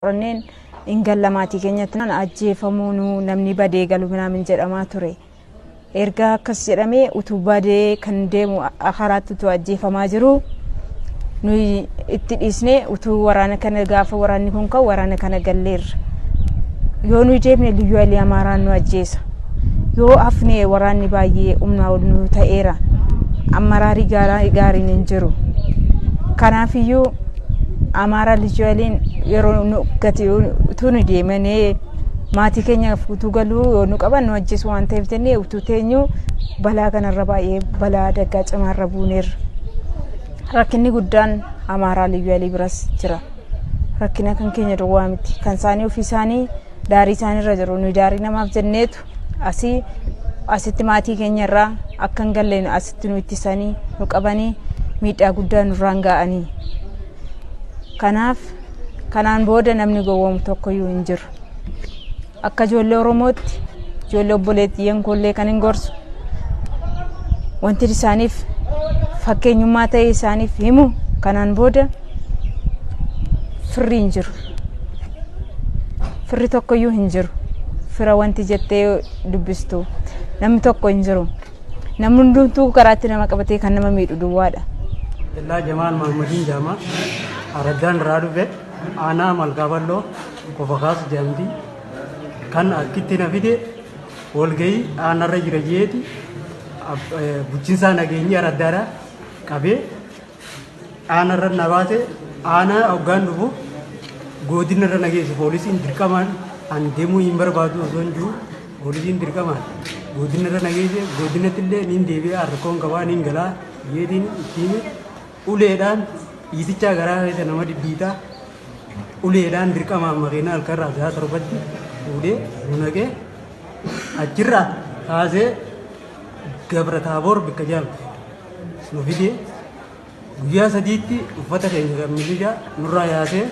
Qoranneen ingallamaati keenyatti nan ajjeefamuunu namni badee galu minaamin jedhamaa ture. Erga akkas jedhamee utuu badee kan deemu akaraatti utuu ajjeefamaa jiru nuyi itti dhiisnee utuu waraana kana gaafa waraanni kun ka'u waraana kana galleerra. Yoo nuyi deemne Ijollee Amaaraan nu ajjeesa. Yoo afne waraanni baay'ee humnaa ol nu ta'eera. Amaraarii gaariin hin jiru. Kanaafiyyuu Amara Ijolleen yeroo nu gati utuu nu deemnee maatii keenya utuu galuu nu qaban nu ajjeesu waan ta'eef jennee utuu teenyu balaa kanarra baay'ee balaa daggaa cimaarra buuneerra. Rakkinni guddaan Amara Ijollee biras jira. Rakkina kan keenya duwwaa miti. Kan isaanii ofii isaanii daarii isaaniirra jiru. Nu daarii namaaf jenneetu asitti maatii keenyarraa akka hin galleen asitti nu ittisanii nu qabanii miidhaa guddaa nurraan ga'anii. Kanaaf kanaan booda namni gowwoomu tokkoyyuu hin jiru. Akka ijoollee Oromootti ijoollee obboleettiyyeen kollee kan hin gorsu wanti isaaniif fakkeenyummaa ta'e isaaniif himu kanaan booda firri hin jiru. Firri tokkoyyuu hin jiru. Fira wanti jettee dubbistu namni tokko hin jiru. Namni hundumtuu karaatti nama qabatee kan nama miidhu duwwaadha. Illaa Jamaal Mahammadin Jama Araddaan Raadube Aanaa Malkaaballoo Kofakaas Jambii kan akkitti na fide walgahii aanarra jira jeeti bulchiinsaa nageenyi Araddaadha qabee aanarra na baase aanaa hoggaan dhufu godinarra nageessu poolisiin dirqamaan an deemuu hin barbaadu osoo hin jiru poolisiin dirqamaan godinarra nageesse godinattillee niin deebi'ee harkoon qabaa niin galaa yeetiin ittiin uleedhaan dhiitichaa garaa keessa nama dhidhiitaa uleedhaan dirqamaan makiinaa halkarraa isaa torbatti fuudhee nu naqee achirraa kaasee Gabra Taaboor bakka jaamte nu fidee guyyaa sadiitti uffata keenya kan milishaa nurraa yaasee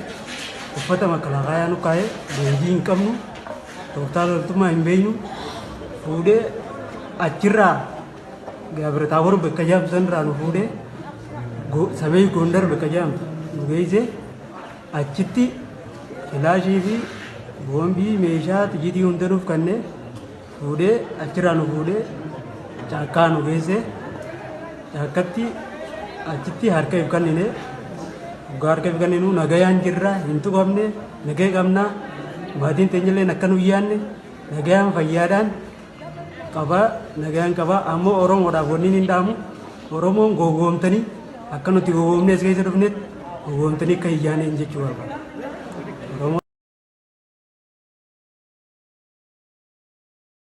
uffata makalaakaa nu kaa'ee leenjii hin qabnu tooftaa loltummaa hin beeknu fuudhee achirraa Gabra Taaboor bakka jaamte sanirraa nu fuudhee samee Gondar bakka jaamte nu geesse achitti kilaashii fi boombii meeshaa tijitii hundanuuf kanneen fuudhee achirraa nu fuudhee caakkaa nu geesse caakkatti achitti harka ifkannine dhugaa harka ifkanninu nagayaan jirra hin tuqamne nagaya qabnaa maatiin teenyalleen akka nu yaanne nagayaan fayyaadhaan qabaa nagayaan qabaa ammoo Oromoodhaaf wanni hin dhaamu Oromoon gowwoomtanii akka nuti gowwoomne as keessa dhufnetti gowwoomtanii akka hin yaane jechuu barbaada.